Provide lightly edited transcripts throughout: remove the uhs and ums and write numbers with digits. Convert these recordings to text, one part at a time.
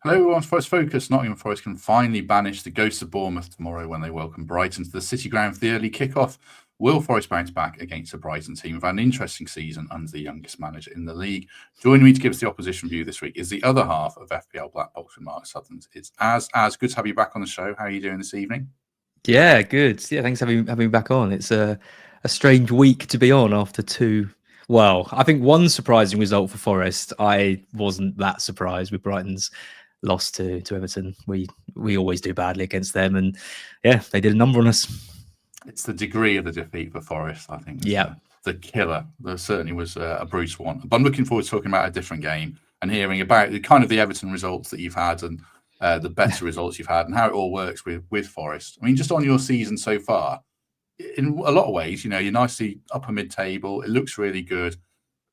Hello, everyone's Forest Focus. Nottingham Forest can finally banish the ghosts of Bournemouth tomorrow when they welcome Brighton to the City Ground for the early kickoff. Will Forest bounce back against a Brighton team who've had an interesting season under the youngest manager in the league? Joining me to give us the opposition view this week is the other half of FPL BlackBox with Mark Sutherland. It's Az. Good to have you back on the show. How are you doing this evening? Yeah, good. Yeah, thanks for having me back on. It's a strange week to be on after two. Well, I think one surprising result for Forest. I wasn't that surprised with Brighton's loss to Everton. We always do badly against them, and yeah, they did a number on us. It's the degree of the defeat for Forest, I think. Yeah, the killer. There certainly was a bruce one. But I'm looking forward to talking about a different game and hearing about the Everton results that you've had and the better results you've had and how it all works with Forest. I mean, just on your season so far, in a lot of ways, you're nicely upper mid-table. It looks really good.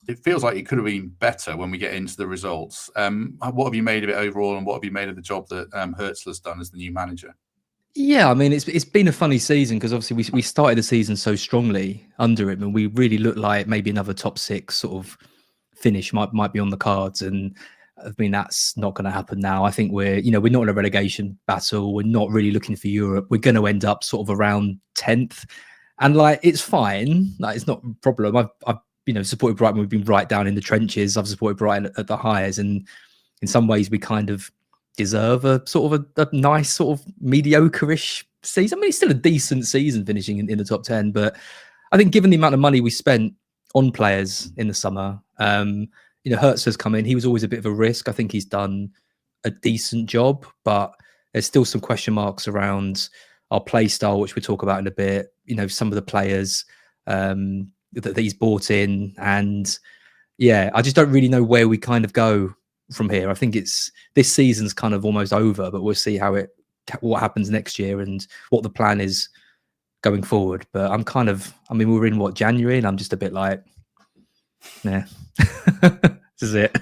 It feels like it could have been better when we get into the results. What have you made of it overall, and what have you made of the job that Herzl has done as the new manager? yeah. I mean, it's been a funny season because obviously we started the season so strongly under him, and we really looked like maybe another top six sort of finish might be on the cards. And I mean, that's not going to happen now. I think we're not in a relegation battle. We're not really looking for Europe. We're going to end up sort of around 10th. And like, it's fine. Like, it's not a problem. I've supported Brighton. We've been right down in the trenches. I've supported Brighton at the highs. And in some ways, we kind of deserve a sort of a nice sort of mediocre-ish season. I mean, it's still a decent season finishing in the top 10. But I think given the amount of money we spent on players in the summer, Hertz has come in. He was always a bit of a risk. I think he's done a decent job, but there's still some question marks around our play style, which we'll talk about in a bit. Some of the players that he's brought in. And yeah, I just don't really know where we kind of go from here. I think this season's kind of almost over, but we'll see what happens next year and what the plan is going forward. But we're in January, and I'm just a bit like, yeah, this is it.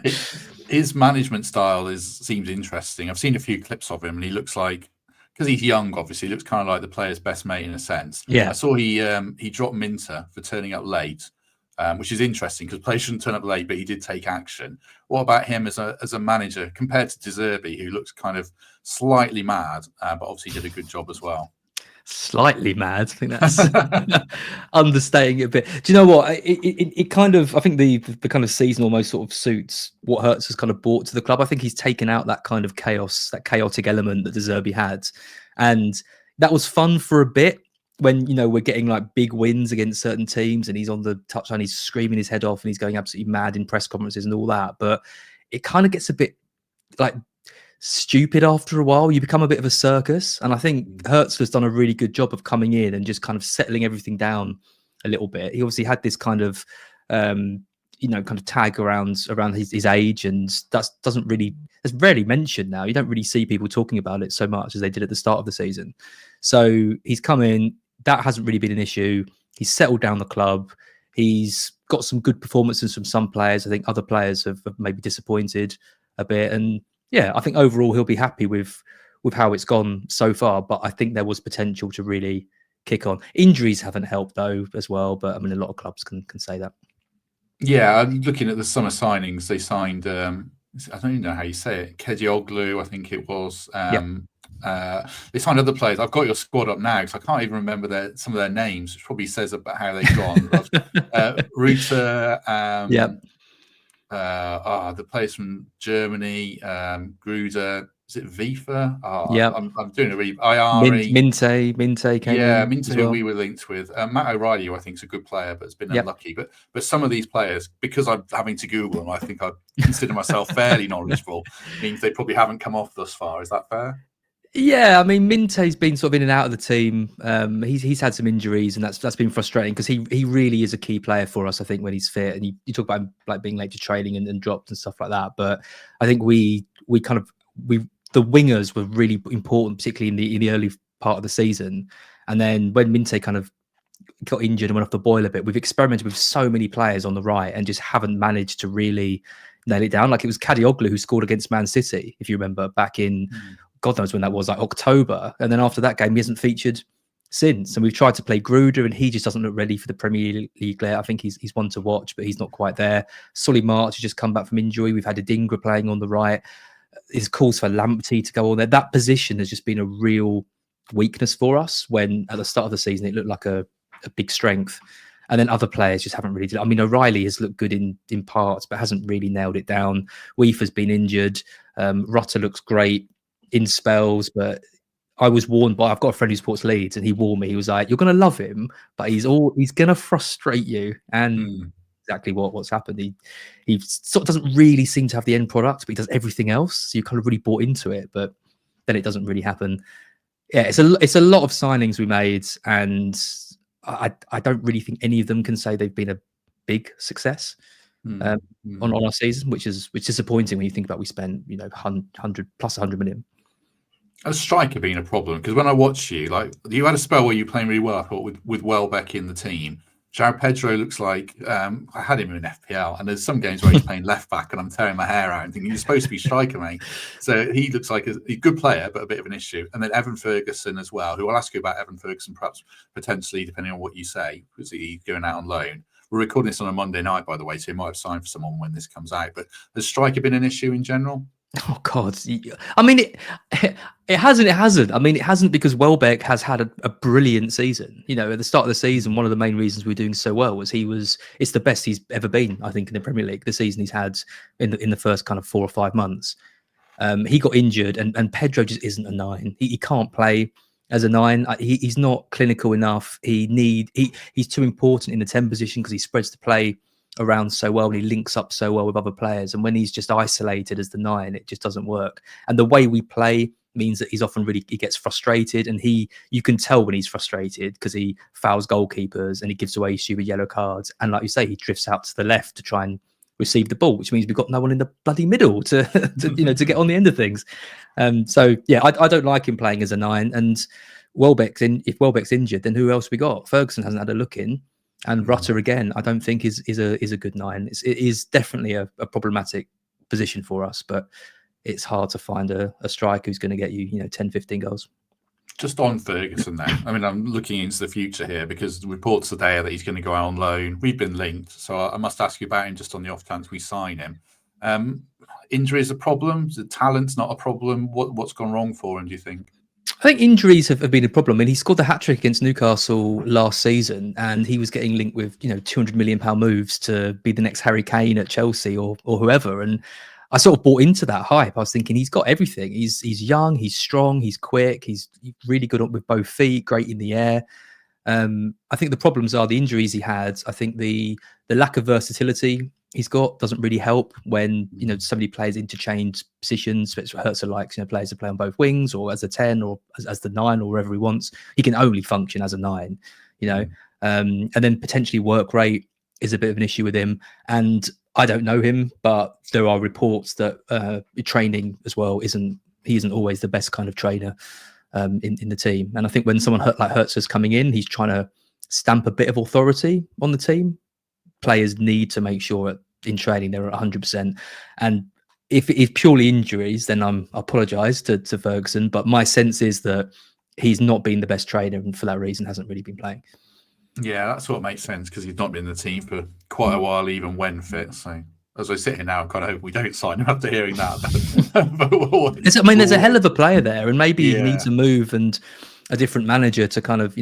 His management style seems interesting. I've seen a few clips of him, and he looks like, because he's young, obviously, he looks kind of like the player's best mate in a sense. Yeah, I saw he dropped Minter for turning up late, which is interesting because players shouldn't turn up late, but he did take action. What about him as a manager compared to De Zerbi, who looks kind of slightly mad, but obviously did a good job as well? Slightly mad. I think that's understating it a bit. Do you know what? It kind of, I think the kind of season almost sort of suits what Hertz has kind of brought to the club. I think he's taken out that kind of chaos, that chaotic element that De Zerbi had, and that was fun for a bit when we're getting like big wins against certain teams, and he's on the touchline, he's screaming his head off, and he's going absolutely mad in press conferences and all that. But it kind of gets a bit like stupid after a while. You become a bit of a circus, and I think Hertz has done a really good job of coming in and just kind of settling everything down a little bit. He obviously had this kind of kind of tag around his age, and that's it's rarely mentioned now. You don't really see people talking about it so much as they did at the start of the season. So he's come in, that hasn't really been an issue. He's settled down the club. He's got some good performances from some players. I think other players have maybe disappointed a bit, and yeah, I think overall he'll be happy with how it's gone so far. But I think there was potential to really kick on. Injuries haven't helped though as well. But I mean, a lot of clubs can say that. Yeah, looking at the summer signings, they signed. I don't even know how you say it. Kedioglu, I think it was. They signed other players. I've got your squad up now because I can't even remember some of their names, which probably says about how they've gone. Reuter. The players from Germany, Gruder, is it Vifa? I'm doing a read. Iari. Minte came in. Minte, who we were linked with. Matt O'Reilly, who I think is a good player, but has been unlucky. But some of these players, because I'm having to Google them, I think I consider myself fairly knowledgeable, means they probably haven't come off thus far. Is that fair? Yeah, I mean, Minte's been sort of in and out of the team. He's had some injuries, and that's been frustrating because he really is a key player for us. I think when he's fit, and you talk about him like being late to training and dropped and stuff like that. But I think the wingers were really important, particularly in the early part of the season. And then when Minte kind of got injured and went off the boil a bit, we've experimented with so many players on the right and just haven't managed to really nail it down. Like it was Kadioglu who scored against Man City, if you remember, back in God knows when that was, like October. And then after that game, he hasn't featured since. And we've tried to play Gruder, and he just doesn't look ready for the Premier League. I think he's one to watch, but he's not quite there. Solly March has just come back from injury. We've had Adingra playing on the right. His calls for Lamptey to go on there. That position has just been a real weakness for us, when at the start of the season it looked like a big strength. And then other players just haven't really. I mean, O'Reilly has looked good in parts, but hasn't really nailed it down. Weaver's been injured. Rutter looks great in spells, but I was warned by. I've got a friend who supports Leeds, and he warned me. He was like, "You're going to love him, but he's going to frustrate you." And exactly what's happened. He sort of doesn't really seem to have the end product, but he does everything else. So you kind of really bought into it, but then it doesn't really happen. Yeah, it's a lot of signings we made, and I don't really think any of them can say they've been a big success on our season, which is disappointing when you think about we spent 100 plus 100 million. A striker being a problem, because when I watch you, like, you had a spell where you were playing really well, I thought, with Welbeck in the team. João Pedro looks like I had him in FPL, and there's some games where he's playing left back, and I'm tearing my hair out and thinking, you're supposed to be striker, mate. So he looks like a good player, but a bit of an issue. And then Evan Ferguson as well, who I'll ask you about Evan Ferguson, perhaps potentially, depending on what you say, because he's going out on loan. We're recording this on a Monday night, by the way, so he might have signed for someone when this comes out. But has striker been an issue in general? Oh God! I mean, it hasn't. It hasn't. I mean, it hasn't, because Welbeck has had a brilliant season. At the start of the season, one of the main reasons we're doing so well was it's the best he's ever been, I think, in the Premier League. The season he's had in the first kind of 4 or 5 months. He got injured, and Pedro just isn't a 9. He can't play as a 9. He's not clinical enough. He's too important in the 10 position, because he spreads the play around so well, and he links up so well with other players. And when he's just isolated as the 9, it just doesn't work. And the way we play means that he's often he gets frustrated, and you can tell when he's frustrated, because he fouls goalkeepers and he gives away stupid yellow cards. And like you say, he drifts out to the left to try and receive the ball, which means we've got no one in the bloody middle to to get on the end of things. So yeah, I don't like him playing as a 9. And if Welbeck's injured, then who else we got? Ferguson hasn't had a look in. And Rutter, again, I don't think is a good 9. It is definitely a problematic position for us, but it's hard to find a striker who's going to get you 10, 15 goals. Just on Ferguson then, I mean, I'm looking into the future here, because the reports today are that he's going to go out on loan. We've been linked, so I must ask you about him, just on the off chance we sign him. Injury is a problem? The talent's not a problem? What's gone wrong for him, do you think? I think injuries have been a problem. I mean, he scored the hat-trick against Newcastle last season, and he was getting linked with, £200 million moves to be the next Harry Kane at Chelsea or whoever. And I sort of bought into that hype. I was thinking, he's got everything. He's young, he's strong, he's quick, he's really good with both feet, great in the air. I think the problems are the injuries he had. I think the lack of versatility he's got doesn't really help when somebody plays interchange positions. It hurts likes players to play on both wings, or as a 10, or as the 9, or wherever he wants. He can only function as a 9, and then potentially work rate is a bit of an issue with him. And I don't know him, but there are reports that training as well isn't always the best kind of trainer in the team. And I think when someone like Hertz's coming in, he's trying to stamp a bit of authority on the team. Players need to make sure in training they're at 100%. And if it's purely injuries, then I apologise to Ferguson. But my sense is that he's not been the best trainer, and for that reason hasn't really been playing. Yeah, that's what makes sense, because he's not been in the team for quite a while, even when fit. So as I sit here now, I kind of hope we don't sign him after hearing that. There's a hell of a player there, and maybe he needs a move and a different manager to kind of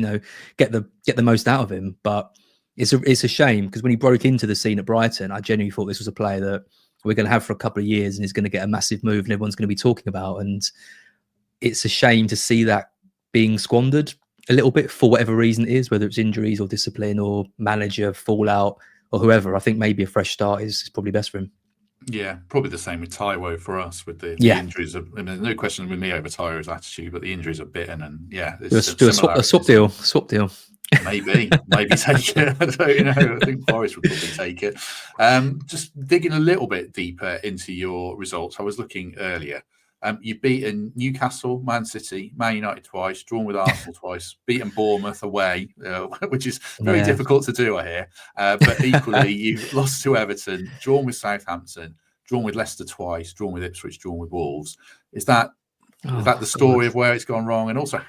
get the most out of him. But it's a shame, because when he broke into the scene at Brighton, I genuinely thought this was a player that we're going to have for a couple of years, and he's going to get a massive move and everyone's going to be talking about. And it's a shame to see that being squandered a little bit for whatever reason it is, whether it's injuries or discipline or manager fallout or whoever. I think maybe a fresh start is probably best for him. Yeah, probably the same with Taiwo for us, with the injuries. I mean, there's no question with me over Taiwo's attitude, but the injuries are bitten, and do a swap deal. Maybe take it. So, I think Forest would probably take it. Just digging a little bit deeper into your results, I was looking earlier. You've beaten Newcastle, Man City, Man United twice, drawn with Arsenal twice, beaten Bournemouth away, which is very difficult to do, I hear. But equally, you've lost to Everton, drawn with Southampton, drawn with Leicester twice, drawn with Ipswich, drawn with Wolves. Is that the story of where it's gone wrong? And also,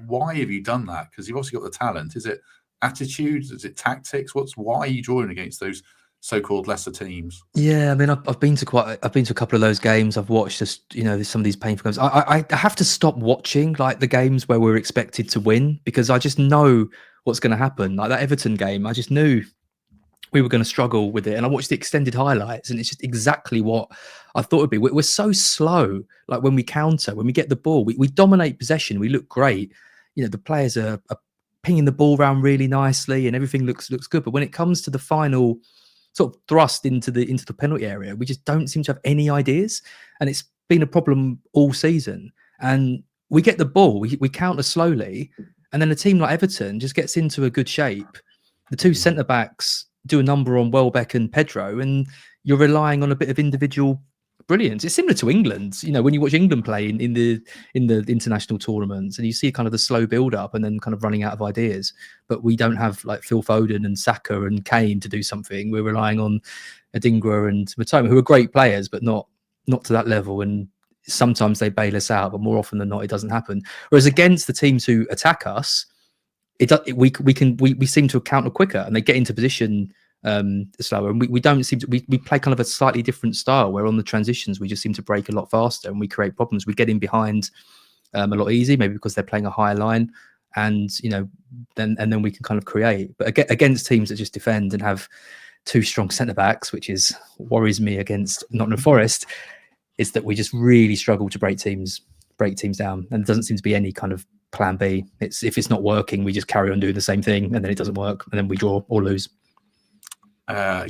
why have you done that? Because you've obviously got the talent. Is it attitude? Is it tactics? Why are you drawing against those so-called lesser teams. Yeah, I mean, I've been to a couple of those games. I've watched just some of these painful games. I have to stop watching like the games where we're expected to win, because I just know what's going to happen. Like that Everton game, I just knew we were going to struggle with it, and I watched the extended highlights, and it's just exactly what I thought it'd be. We're so slow. Like when we counter, when we get the ball, we dominate possession. We look great. The players are pinging the ball around really nicely, and everything looks good. But when it comes to the final sort of thrust into the penalty area, we just don't seem to have any ideas, and it's been a problem all season. And we get the ball, we counter slowly, and then a team like Everton just gets into a good shape. The two centre backs do a number on Welbeck and Pedro, and you're relying on a bit of individual brilliance. It's similar to England, when you watch England play in the international tournaments, and you see kind of the slow build up and then kind of running out of ideas. But we don't have like Phil Foden and Saka and Kane to do something. We're relying on Adingra and Matoma, who are great players, but not to that level. And sometimes they bail us out, but more often than not, it doesn't happen. Whereas against the teams who attack us, we seem to counter quicker, and they get into position slower, and we don't seem to we play kind of a slightly different style, where on the transitions we just seem to break a lot faster and we create problems. We get in behind a lot easier, maybe because they're playing a higher line, and then we can kind of create. But against teams that just defend and have two strong centre backs, which worries me against Nottingham Forest, is that we just really struggle to break teams down, and there doesn't seem to be any kind of plan B. If it's not working, we just carry on doing the same thing, and then it doesn't work, and then we draw or lose.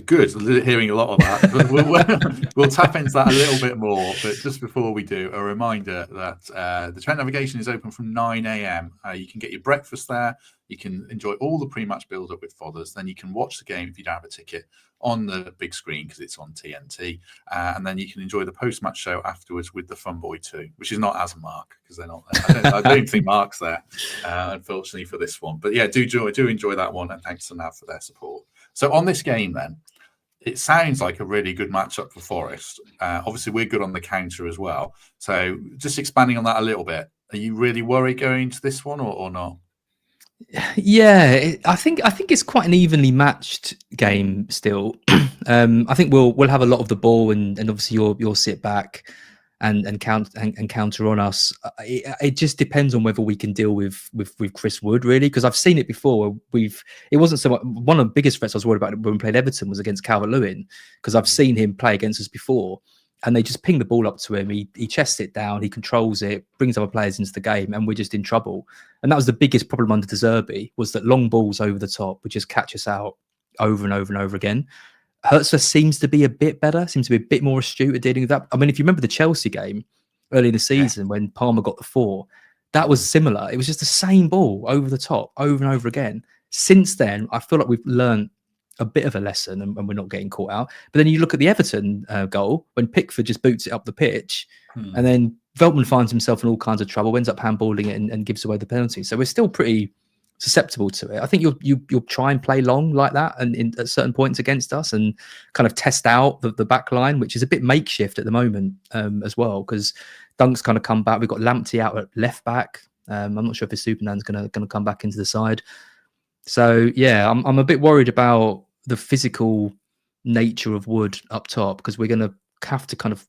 Good. Hearing a lot of that. We'll tap into that a little bit more. But just before we do, a reminder that the Trent Navigation is open from 9 a.m. You can get your breakfast there. You can enjoy all the pre-match build-up with Fodders. Then you can watch the game if you don't have a ticket on the big screen because it's on TNT. And then you can enjoy the post-match show afterwards with the Fun Boy 2, which is not as Mark, because they're not there. I don't think Mark's there, unfortunately, for this one. But yeah, do enjoy that one. And thanks to Nav for their support. So on this game, then, it sounds like a really good matchup for Forest. Obviously, we're good on the counter as well. So just expanding on that a little bit, are you really worried going into this one or not? Yeah, I think it's quite an evenly matched game still. I think we'll have a lot of the ball, and obviously you'll sit back and counter on us. It just depends on whether we can deal with Chris Wood, really, because I've seen it before. It wasn't so much one of the biggest threats I was worried about when we played Everton was against Calvert-Lewin, because I've seen him play against us before, and they just ping the ball up to him. He chests it down, he controls it, brings other players into the game, and we're just in trouble. And that was the biggest problem under De Zerbi, was that long balls over the top would just catch us out over and over and over again. Hertzler seems to be a bit better, seems to be a bit more astute at dealing with that. I mean, if you remember the Chelsea game early in the season when Palmer got the 4, that was similar. It was just the same ball over the top, over and over again. Since then, I feel like we've learned a bit of a lesson, and we're not getting caught out. But then you look at the Everton goal, when Pickford just boots it up the pitch, and then Veltman finds himself in all kinds of trouble, ends up handballing it and gives away the penalty. So we're still pretty susceptible to it. I think you'll try and play long like that and at certain points against us, and kind of test out the back line, which is a bit makeshift at the moment as well, because Dunk's kind of come back. We've got Lamptey out at left back. I'm not sure if his Superman's going to come back into the side. So yeah, I'm a bit worried about the physical nature of Wood up top, because we're going to have to kind of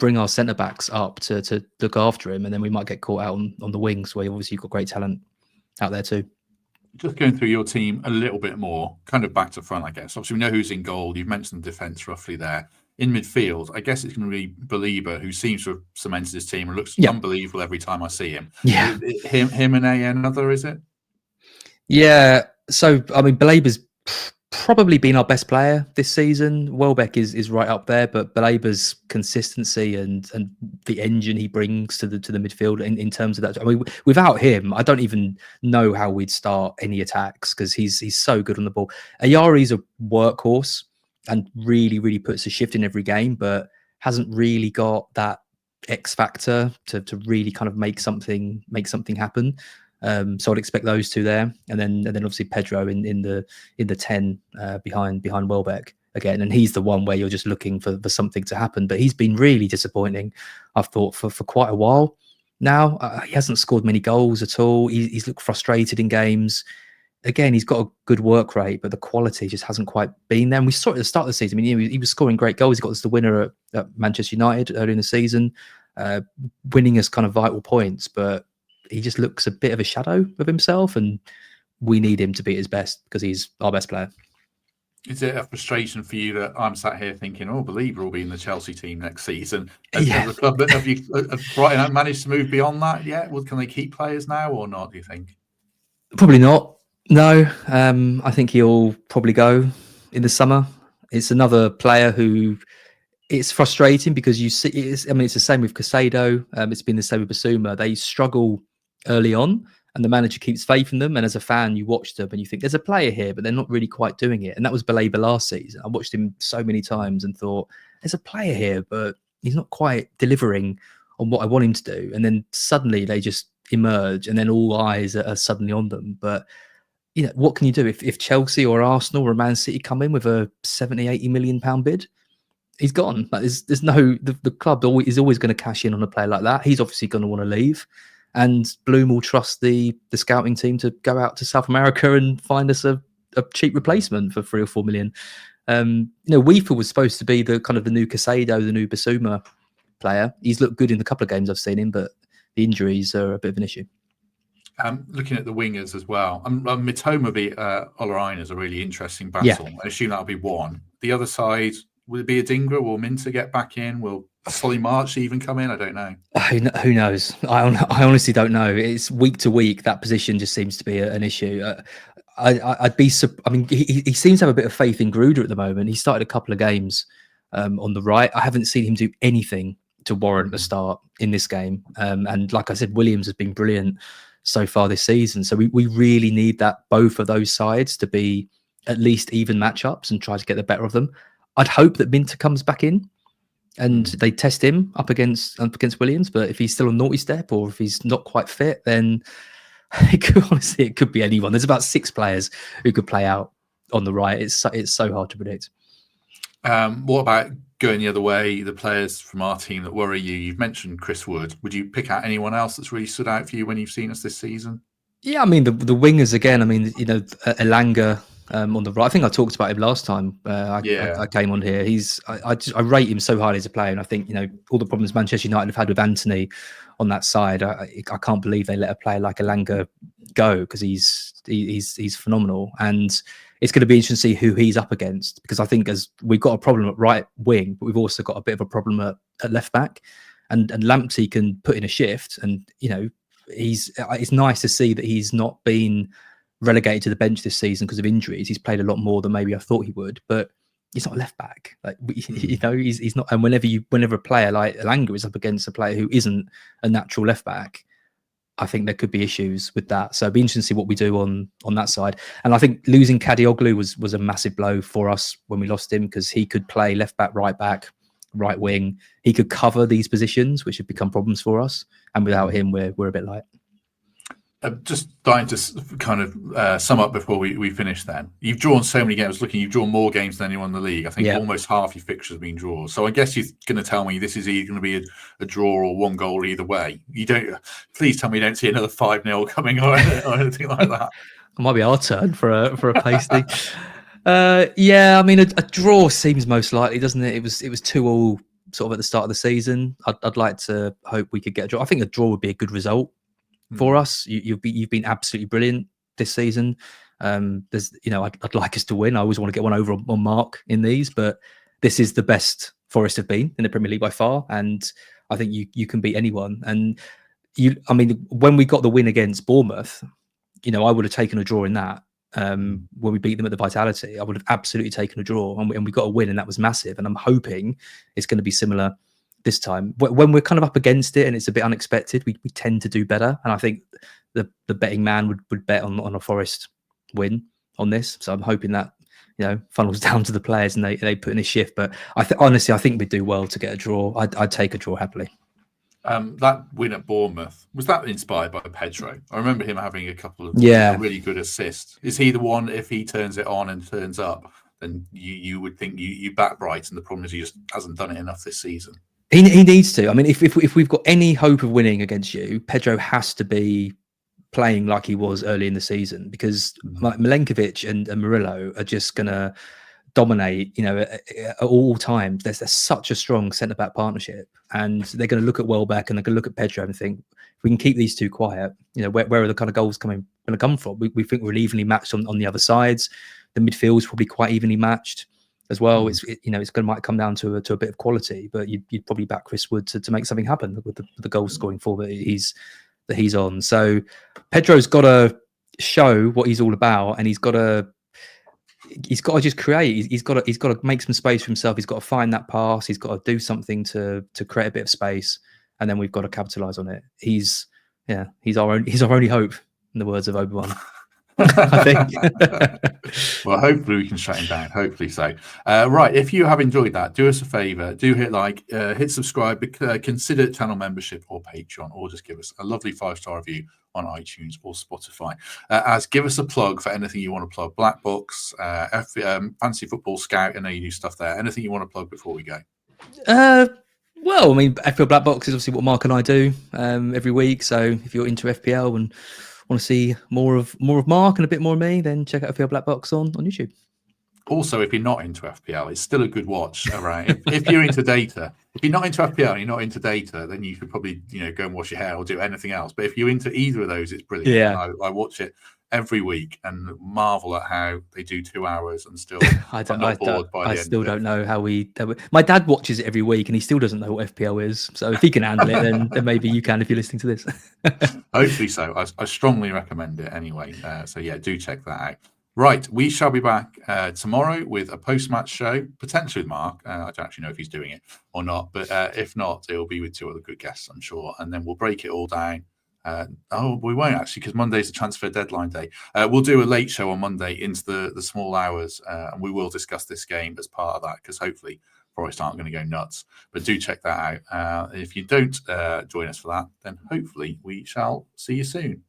bring our centre backs up to look after him, and then we might get caught out on the wings, where obviously you've got great talent out there too. Just going through your team a little bit more, kind of back to front, I guess. Obviously, we know who's in goal. You've mentioned the defence roughly there. In midfield, I guess it's going to be Belieber, who seems to have cemented his team and looks unbelievable every time I see him. Yeah. Him and another, is it? Yeah. So, I mean, Belieber's probably been our best player this season. Welbeck is right up there, but Belieber's consistency and the engine he brings to the midfield in terms of that. I mean, without him, I don't even know how we'd start any attacks, because he's so good on the ball. Ayari's a workhorse and really puts a shift in every game, but hasn't really got that X factor to really kind of make something happen. So I'd expect those two there, and then obviously Pedro in the 10 behind Welbeck again, and he's the one where you're just looking for something to happen. But he's been really disappointing, I've thought, for quite a while now. He hasn't scored many goals at all. He's looked frustrated in games. again, he's got a good work rate, but the quality just hasn't quite been there. And we saw it at the start of the season. I mean, he was scoring great goals. He got us the winner at Manchester United early in the season, winning us kind of vital points. But he just looks a bit of a shadow of himself, and we need him to be at his best because he's our best player. Is it a frustration for you that I'm sat here thinking, oh, Believer will be in the Chelsea team next season? Have Brighton managed to move beyond that yet? Well, can they keep players now or not, do you think? Probably not. No, I think he'll probably go in the summer. It's another player who it's frustrating because you see, it's the same with Caicedo. It's been the same with Basuma. They struggle early on and the manager keeps faith in them. And as a fan, you watch them and you think there's a player here, but they're not really quite doing it. And that was Belabor last season. I watched him so many times and thought there's a player here, but he's not quite delivering on what I want him to do. And then suddenly they just emerge and then all eyes are suddenly on them. But what can you do if Chelsea or Arsenal or Man City come in with a 70, 80 million pound bid? He's gone. Like, there's no the club is always going to cash in on a player like that. He's obviously going to want to leave, and Bloom will trust the scouting team to go out to South America and find us a cheap replacement for 3 or 4 million. Weaver was supposed to be the kind of the new Caicedo, the new Basuma player. He's looked good in the couple of games I've seen him, but the injuries are a bit of an issue. Looking at the wingers as well, Mitoma v Olaine is a really interesting battle. Yeah. I assume that'll be one. The other side, will it be Adingra? Will Minter get back in? Will Solly March even come in? I don't know. Who knows? I honestly don't know. It's week to week. That position just seems to be an issue. I'd be. I mean, he seems to have a bit of faith in Gruder at the moment. He started a couple of games on the right. I haven't seen him do anything to warrant a start in this game. And like I said, Williams has been brilliant so far this season. So we really need that both of those sides to be at least even matchups and try to get the better of them. I'd hope that Minter comes back in and they test him up against Williams. But if he's still on naughty step or if he's not quite fit, then it could be anyone. There's about 6 players who could play out on the right. It's so hard to predict. What about going the other way, the players from our team that worry you? You've mentioned Chris Wood. Would you pick out anyone else that's really stood out for you when you've seen us this season? Yeah, I mean, the wingers again. I mean, Elanga on the right. I think I talked about him last time I came on here. I rate him so highly as a player. And I think, all the problems Manchester United have had with Anthony on that side, I can't believe they let a player like Elanga go because he's phenomenal. And it's going to be interesting to see who he's up against because I think as we've got a problem at right wing, but we've also got a bit of a problem at left back. And Lamptey can put in a shift, and it's nice to see that he's not been relegated to the bench this season because of injuries. He's played a lot more than maybe I thought he would, but he's not a left back. Like he's not. And whenever a player like Elanga is up against a player who isn't a natural left back, I think there could be issues with that. So it'd be interesting to see what we do on that side. And I think losing Kadioglu was a massive blow for us when we lost him because he could play left back, right wing. He could cover these positions, which have become problems for us. And without him, we're a bit light. Just starting to kind of sum up before we finish then. You've drawn so many games. You've drawn more games than anyone in the league. I think almost half your fixtures have been draws. So I guess you're going to tell me this is either going to be a draw or 1 goal either way. Please tell me you don't see another 5-0 coming or anything like that. It might be our turn for a pasty. I mean, a draw seems most likely, doesn't it? It was 2-2 sort of at the start of the season. I'd like to hope we could get a draw. I think a draw would be a good result for us. You've been absolutely brilliant this season. I'd like us to win. I always want to get one over on Mark in these, but this is the best Forest have been in the Premier League by far, and I think you can beat anyone. And when we got the win against Bournemouth, I would have taken a draw in that. When we beat them at the Vitality, I would have absolutely taken a draw, and we got a win, and that was massive. And I'm hoping it's going to be similar this time. When we're kind of up against it and it's a bit unexpected, we tend to do better. And I think the betting man would bet on a Forest win on this. So I'm hoping that funnels down to the players and they put in a shift. But honestly, I think we'd do well to get a draw. I'd take a draw happily. That win at Bournemouth, was that inspired by Pedro? I remember him having a couple of really good assists. Is he the one, if he turns it on and turns up, then you would think you back Brighton? The problem is he just hasn't done it enough this season. He needs to. I mean, if we've got any hope of winning against you, Pedro has to be playing like he was early in the season, because like Milenkovic and Murillo are just going to dominate, at all times. There's such a strong centre-back partnership, and they're going to look at Welbeck and they're going to look at Pedro and think, if we can keep these two quiet, where are the kind of goals going to come from? We think we're evenly matched on the other sides. The midfield is probably quite evenly matched as well. It's might come down to a bit of quality, but you'd probably back Chris Wood to make something happen with the goal scoring form that he's on. So Pedro's got to show what he's all about, and he's got to just create. He's got to make some space for himself. He's got to find that pass. He's got to do something to create a bit of space, and then we've got to capitalize on it. He's our only hope, in the words of Obi-Wan. I think. Well, hopefully we can shut him down. Hopefully so. Right, if you have enjoyed that, do us a favor. Do hit like, hit subscribe, consider channel membership or Patreon, or just give us a lovely 5-star review on iTunes or Spotify. As give us a plug for anything you want to plug. BlackBox, Fantasy Football Scout. I know you do stuff there. Anything you want to plug before we go? Well, I mean, FPL BlackBox is obviously what Mark and I do every week. So if you're into FPL and want to see more of Mark and a bit more of me, then check out FPL BlackBox on YouTube. Also, if you're not into FPL, it's still a good watch. Right? if you're into data, if you're not into FPL and you're not into data, then you could probably go and wash your hair or do anything else. But if you're into either of those, it's brilliant. Yeah, and I watch it every week and marvel at how they do 2 hours and still I still don't know how my dad watches it every week and he still doesn't know what FPL is. So if he can handle it, then maybe you can if you're listening to this. Hopefully so. I strongly recommend it anyway. So yeah, do check that out. Right, we shall be back tomorrow with a post-match show, potentially with Mark. I don't actually know if he's doing it or not, but if not, it'll be with 2 other good guests, I'm sure. And then we'll break it all down. We won't actually, because Monday's the transfer deadline day. We'll do a late show on Monday into the small hours, and we will discuss this game as part of that, because hopefully Forest aren't going to go nuts. But do check that out. If you don't join us for that, then hopefully we shall see you soon.